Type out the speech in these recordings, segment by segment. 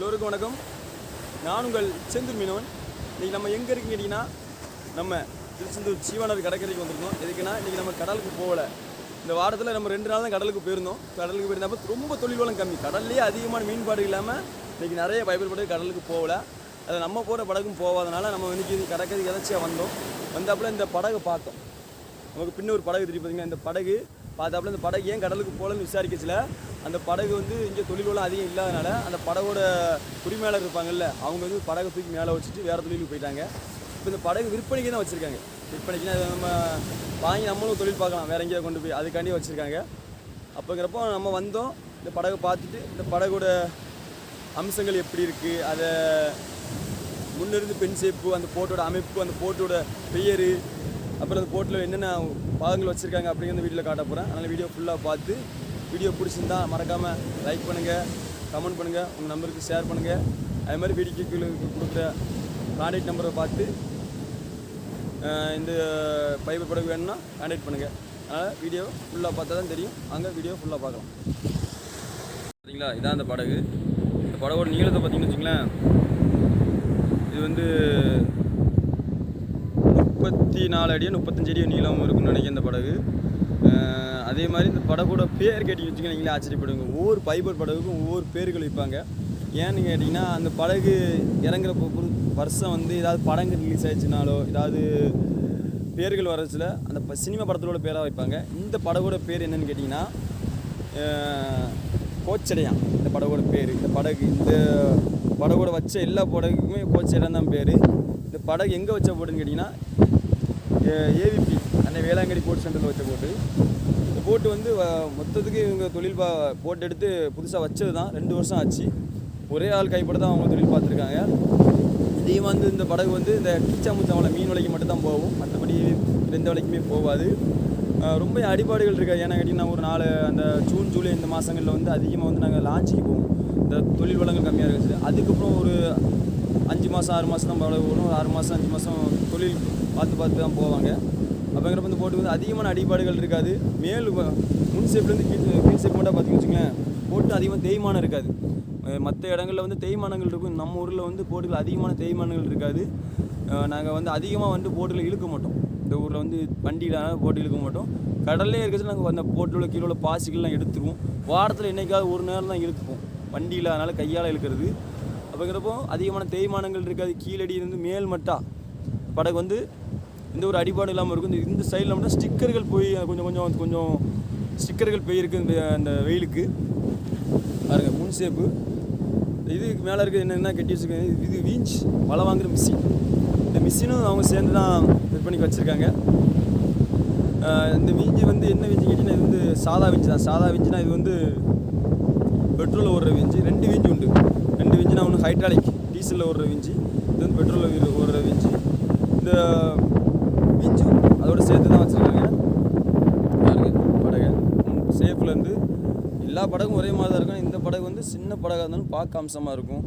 எல்லோருக்கும் வணக்கம். நான் உங்கள் செந்தூர் மீனவன். இன்றைக்கி நம்ம எங்கே இருக்குன்னு கேட்டிங்கன்னா, நம்ம திருச்செந்தூர் சீவானர் கடற்கரைக்கு வந்திருக்கோம். எதுக்குன்னா, இன்றைக்கி நம்ம கடலுக்கு போகலை. இந்த வாரத்தில் நம்ம 2 நாள் தான் கடலுக்கு போயிருந்தோம். கடலுக்கு போயிருந்தப்போ ரொம்ப தொழில் வளம் கம்மி. கடல்லேயே அதிகமான மீன்பாடு இல்லாமல் இன்றைக்கி நிறைய பைபிள் படகு கடலுக்கு போகலை. அதை நம்ம போகிற படகும் போகாதனால நம்ம இன்றைக்கி கடற்கரைக்கு எதாச்சியாக வந்தோம். வந்தாப்புல இந்த படகை பார்த்தோம். நமக்கு பின்ன ஒரு படகு திருப்பி பார்த்தீங்கன்னா, இந்த படகு பார்த்தாப்புல இந்த படகு ஏன் கடலுக்கு போகலன்னு விசாரிக்கச்சில அந்த படகு வந்து இங்கே தொழில் வளம் அதிகம் இல்லாதனால அந்த படகோட உரிமையாளர் இருப்பாங்கல்ல, அவங்க வந்து படகை தூக்கி மேலே வச்சுட்டு வேறு தொழிலுக்கு போயிட்டாங்க. இப்போ இந்த படகு விற்பனைக்கு தான் வச்சுருக்காங்க. விற்பனைக்குன்னா நம்ம வாங்கி நம்மளும் தொழில் பார்க்கலாம், வேறு எங்கேயா கொண்டு போய் அதுக்காண்டி வச்சுருக்காங்க. அப்போங்கிறப்போ நம்ம வந்தோம், இந்த படகை பார்த்துட்டு இந்த படகோட அம்சங்கள் எப்படி இருக்குது, அதை முன்னிருந்து பெண் சேப்பு, அந்த போட்டோட அமைப்பு, அந்த போட்டோட பெயர், அப்புறம் அந்த போட்டில் என்னென்ன பாகங்கள் வச்சுருக்காங்க அப்படிங்கிற வீடியோவில் காட்ட போகிறேன். அதனால் வீடியோ ஃபுல்லாக பார்த்து வீடியோ பிடிச்சிருந்தா மறக்காமல் லைக் பண்ணுங்கள், கமெண்ட் பண்ணுங்கள், உங்கள் நம்பருக்கு ஷேர் பண்ணுங்கள். அதே மாதிரி வீடியோக்கு கொடுக்குற கான்டாக்ட் நம்பரை பார்த்து இந்த பைபர் படகு வேணும்னா கான்டாக்ட் பண்ணுங்கள். அதனால் வீடியோ ஃபுல்லாக பார்த்தா தான் தெரியும். அங்கே வீடியோ ஃபுல்லாக பார்க்கலாம். பார்த்தீங்களா, இதான் அந்த படகு. இந்த படகோட நீளத்தை பார்த்தீங்கன்னு வச்சுங்களேன், இது வந்து 34 அடியோ 35 அடியோ நீளம் இருக்குன்னு நினைக்கிறேன் இந்த படகு. அதே மாதிரி இந்த படகோட பேர் கேட்டிங்க வச்சுக்கோங்க, நீங்களே ஆச்சரியப்படுங்க. ஒவ்வொரு பைபர் படகுக்கும் ஒவ்வொரு பேர்கள் வைப்பாங்க. ஏன்னு கேட்டிங்கன்னா, அந்த படகு இறங்குற வருஷம் வந்து ஏதாவது படங்கள் ரிலீஸ் ஆயிடுச்சுனாலோ ஏதாவது பேர்கள் வரச்சில் அந்த சினிமா படத்தோட பேராக வைப்பாங்க. இந்த படகோட பேர் என்னென்னு கேட்டிங்கன்னா கோச்சடையான். இந்த படகோட பேர், இந்த படகு, இந்த படகோட வச்ச எல்லா படகுக்குமே கோச்சடையான் தான் பேர். இந்த படகு எங்கே வச்ச போட்டுன்னு கேட்டிங்கன்னா, ஏவிபி அந்த வேளாங்கண்ணி போட் சென்டரில் வச்ச போட்டு. இந்த போட்டு வந்து மொத்தத்துக்கு இவங்க தொழில் போட்டு எடுத்து புதுசாக வச்சது தான். 2 வருஷம் ஆச்சு. ஒரே ஆள் கைப்பட தான் அவங்க தொழில் பார்த்துருக்காங்க. இதையும் வந்து இந்த படகு வந்து இந்த கிச்சாமுச்சாமலை மீன் விலைக்கு மட்டும்தான் போகும், மற்றபடி எந்த விலைக்குமே போகாது. ரொம்ப அடிபாடுகள் இருக்காது. ஏன்னா கேட்டிங்கன்னா, ஒரு 4 அந்த ஜூன் ஜூலை இந்த மாதங்களில் வந்து அதிகமாக வந்து நாங்கள் லான்ச்சுக்கு போவோம். இந்த தொழில் வளங்கள் கம்மியாக இருக்குது. அதுக்கப்புறம் ஒரு 5 மாதம் 6 மாதம் தான் படகு வரும். 6 மாதம் 5 மாதம் தொழில் பார்த்து தான் போவாங்க. அப்படிங்கிறப்ப இந்த போட்டு வந்து அதிகமான அடிபாடுகள் இருக்காது. மேல் முன் சேப்லேருந்து கீழ் சேப் மட்டும் பார்த்திங்கன்னு வச்சுங்களேன், போட்டு அதிகமாக தேய்மானம் இருக்காது. மற்ற இடங்களில் வந்து தேய்மானங்கள் இருக்கும். நம்ம ஊரில் வந்து போட்டுகள் அதிகமான தேய்மானங்கள் இருக்காது. நாங்கள் வந்து அதிகமாக வந்து போட்டில் இழுக்க மாட்டோம். இந்த ஊரில் வந்து வண்டியில் போட்டு இழுக்க மாட்டோம். கடல்லே இருக்கிறது நாங்கள் அந்த போட்டில் கீழே உள்ள பாசிகள்லாம் எடுத்துருவோம். வாரத்தில் என்றைக்காவது ஒரு நேரம் தான் இழுப்போம் வண்டியில், அதனால் கையால் இழுக்கிறது. அப்படிங்கிறப்போ அதிகமான தேய்மானங்கள் இருக்காது. கீழடி இருந்து மேல் மட்டா படகு வந்து எந்த ஒரு அடிபாடு இல்லாமல் இருக்கும். இந்த சைடில் மட்டும் ஸ்டிக்கர்கள் போய் கொஞ்சம் ஸ்டிக்கர்கள் போயிருக்கு அந்த வெயிலுக்கு. பாருங்கள், முன் சேப்பு. இதுக்கு மேலே இருக்குது என்னென்னா கட்டி வச்சுருக்காங்க. இது வீஞ்ச் வலை வாங்குகிற மிஷின். இந்த மிஷினும் அவங்க சேர்ந்து தான் விற்பனைக்கு வச்சுருக்காங்க. இந்த வீஞ்சி வந்து என்ன வீஞ்சி கேட்டிங்கன்னா, இது வந்து சாதா வீஞ்சு தான். சாதா வீஞ்சுனா இது வந்து பெட்ரோலில் ஓடுற வீஞ்சு. 2 வீஞ்சு உண்டு. 2 வீஞ்சுனா ஒன்று ஹைட்ராலிக் டீசலில் ஓடுற வீஞ்சு, இது வந்து பெட்ரோலில் ஓடுற வீஞ்சு. இந்த வீஞ்சும் அதோடு சேர்த்து தான் வச்சுருக்காங்க. பாருங்கள், படகு சேஃப்லேருந்து எல்லா படகும் ஒரே மாதிரி தான் இருக்கும். இந்த படகு வந்து சின்ன படகாக இருந்தாலும் பார்க்க அம்சமாக இருக்கும்.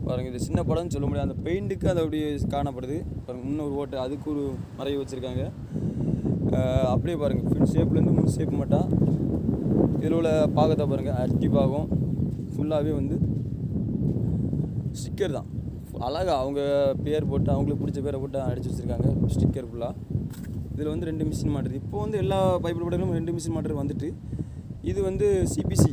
பாருங்கள், இது சின்ன படகுன்னு சொல்ல முடியாது. அந்த பெயிண்ட்டுக்கு அது அப்படி காணப்படுது. பாருங்கள், முன்னொரு ஓட்டு அதுக்கு ஒரு மறைவு வச்சுருக்காங்க. அப்படியே பாருங்கள், ஃபின் ஷேப்லேருந்து முன் ஷேப் மட்டும் இதில் உள்ள பாகத்தை பாருங்கள். அட்டி பாகம் ஃபுல்லாகவே வந்து ஸ்டிக்கர் தான். அழகாக அவங்க பேர் போட்டு அவங்களுக்கு பிடிச்ச பேரை போட்டு அடித்து வச்சுருக்காங்க ஸ்டிக்கர் ஃபுல்லாக. இதில் வந்து 2 மிஷின் மாட்டுறது. இப்போ வந்து எல்லா பைபிள் படங்களும் 2 மிஷின் மாட்டுறது வந்துட்டு. இது வந்து சிபிசி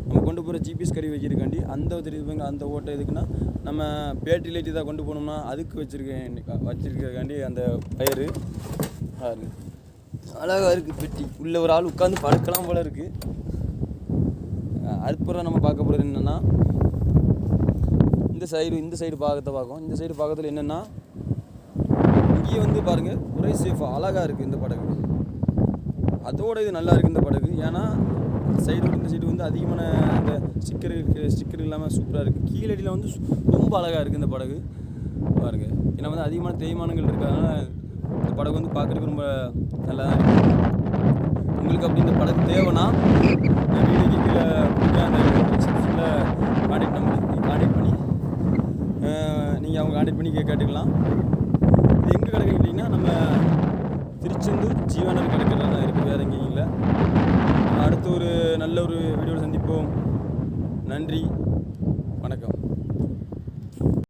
நம்ம கொண்டு போகிற ஜிபிஎஸ் கருவி வைக்கிறதுக்காண்டி அந்த தெரியுதுங்க. அந்த ஓட்டை எதுக்குன்னா, நம்ம பேட்டரி லைட் இதாக கொண்டு போனோம்னா அதுக்கு வச்சுருக்காண்டி அந்த பயிர். அழகாக இருக்குது பெட்டி. உள்ள ஒரு ஆள் உட்காந்து படுக்கலாம் போல இருக்குது. அதுக்கப்புறம் நம்ம பார்க்க போகிறது என்னென்னா, இந்த சைடு பாகத்தை பார்க்கும். இந்த சைடு பாகத்தில் என்னென்னா, இங்கேயே வந்து பாருங்கள் ஒரே சேஃபாக அழகாக இருக்குது இந்த படகு. அதோட இது நல்லா இருக்குது இந்த படகு. ஏன்னா இந்த சைடு வந்து அதிகமான அந்த ஸ்டிக்கர் இல்லாமல் சூப்பராக இருக்குது. கீழடியில் வந்து ரொம்ப அழகாக இருக்குது இந்த படகு. பாருங்கள், ஏன்னா வந்து அதிகமான தேய்மானங்கள் இருக்கிறதுனால இந்த படகு வந்து பார்க்குறதுக்கு ரொம்ப நல்லா தான் இருக்குது. உங்களுக்கு அப்படி இந்த படகு தேவைன்னா வீடியோக்கு கீழே அந்த டிஸ்கிரிப்ஷனில் கான்டாக்ட் நம்பர் கான்டாக்ட் பண்ணி நீங்கள் அவங்க கான்டாக்ட் பண்ணி கேட்டுக்கலாம். இது எங்கே கிடைக்குன்னா, நம்ம திருச்செந்தூர் சீவானர் கடற்கரையில் தான் இருக்குது, வேறு எங்கேயும் இல்லை. அடுத்து ஒரு நல்ல ஒரு வீடியோவில் சந்திப்போம். நன்றி.